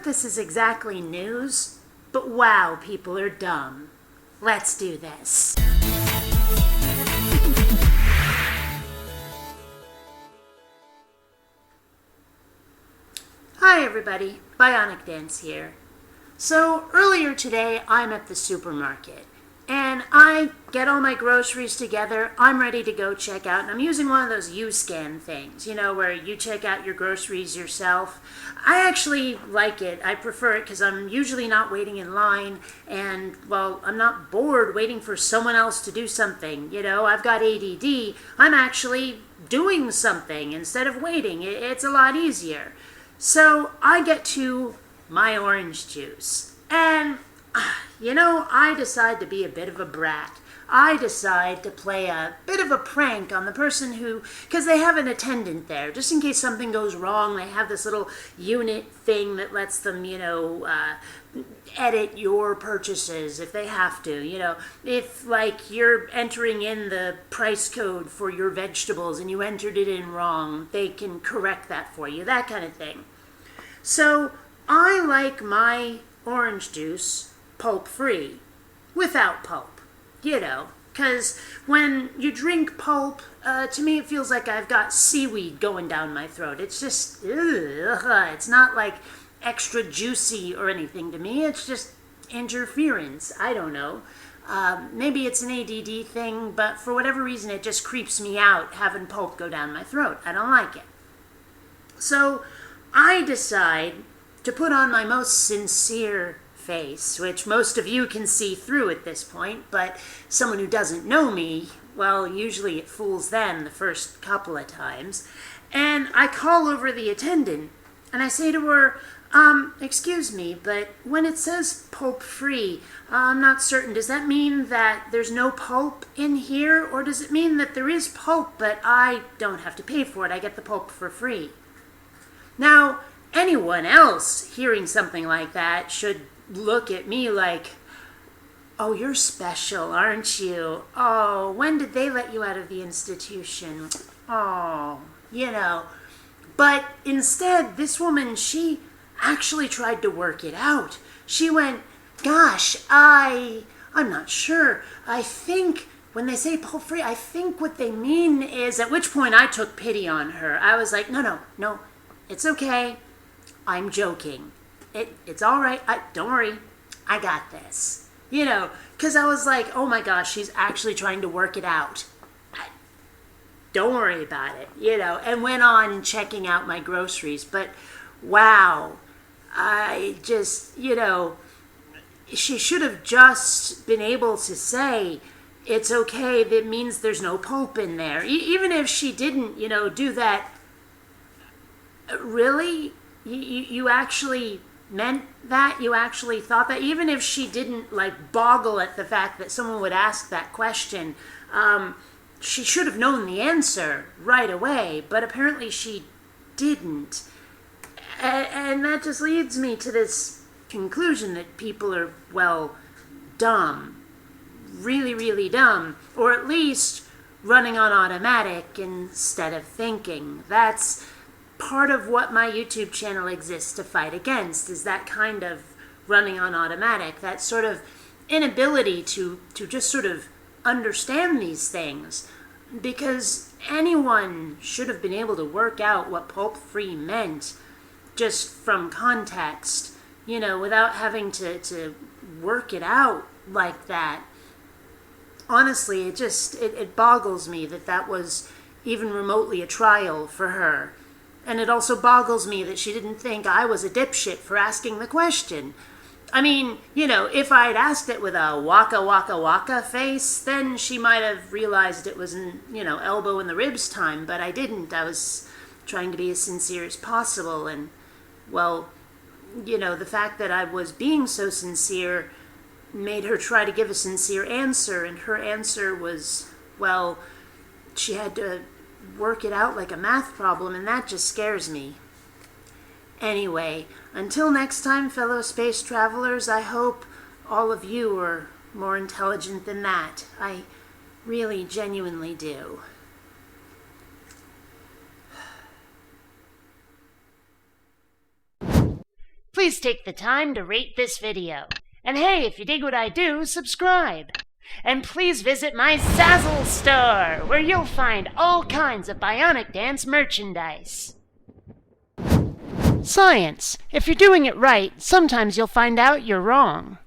that this is exactly news, but wow, people are dumb. Let's do this. Hi everybody, BionicDance here. So earlier today I'm at the supermarket and I get all my groceries together. I'm ready to go check out, and I'm using one of those U-scan things, you know, where you check out your groceries yourself. I actually like it. I prefer it because I'm usually not waiting in line, and, well, I'm not bored waiting for someone else to do something. You know, I've got ADD. I'm actually doing something instead of waiting. It's a lot easier. So I get to my orange juice, and you know, I decide to be a bit of a brat. I decide to play a bit of a prank on the person who, because they have an attendant there, just in case something goes wrong. They have this little unit thing that lets them, you know, edit your purchases if they have to. You know, if like you're entering in the price code for your vegetables and you entered it in wrong, they can correct that for you, that kind of thing. So I like my orange juice pulp free, without pulp, you know, because when you drink pulp, to me it feels like I've got seaweed going down my throat. It's just, it's not like extra juicy or anything to me. It's just interference. I don't know. Maybe it's an ADD thing, but for whatever reason it just creeps me out having pulp go down my throat. I don't like it. So I decide to put on my most sincere face, which most of you can see through at this point, but someone who doesn't know me, well, usually it fools them the first couple of times. And I call over the attendant, and I say to her, excuse me, but when it says pulp free, I'm not certain. Does that mean that there's no pulp in here, or does it mean that there is pulp, but I don't have to pay for it? I get the pulp for free. Now, anyone else hearing something like that should look at me like, oh, you're special, aren't you? Oh, when did they let you out of the institution? Oh, you know. But instead, this woman, she actually tried to work it out. She went, gosh, I'm not sure. I think when they say pulp free, I think what they mean is, at which point I took pity on her. I was like, no, it's okay. I'm joking. It's all right. Don't worry. I got this. You know, because I was like, oh my gosh, she's actually trying to work it out. Don't worry about it, you know, and went on checking out my groceries. But wow, I just, you know, she should have just been able to say, it's okay. That means there's no pulp in there. Even if she didn't, you know, do that. Really? You actually meant that? You actually thought that? Even if she didn't like boggle at the fact that someone would ask that question, she should have known the answer right away, but apparently she didn't. And that just leads me to this conclusion that people are, well, dumb. Really, really dumb. Or at least running on automatic instead of thinking. That's part of what my YouTube channel exists to fight against, is that kind of running on automatic, that sort of inability to just sort of understand these things, because anyone should have been able to work out what pulp-free meant just from context, you know, without having to work it out like that. Honestly, it boggles me that was even remotely a trial for her. And it also boggles me that she didn't think I was a dipshit for asking the question. I mean, you know, if I'd asked it with a waka waka waka face, then she might have realized it was, you know, elbow in the ribs time, but I didn't. I was trying to be as sincere as possible, and, well, you know, the fact that I was being so sincere made her try to give a sincere answer, and her answer was, well, she had to work it out like a math problem, and that just scares me. Anyway, until next time, fellow space travelers, I hope all of you are more intelligent than that. I really, genuinely do. please take the time to rate this video. And hey, if you dig what I do, subscribe. And please visit my Zazzle store, where you'll find all kinds of BionicDance merchandise. Science. If you're doing it right, sometimes you'll find out you're wrong.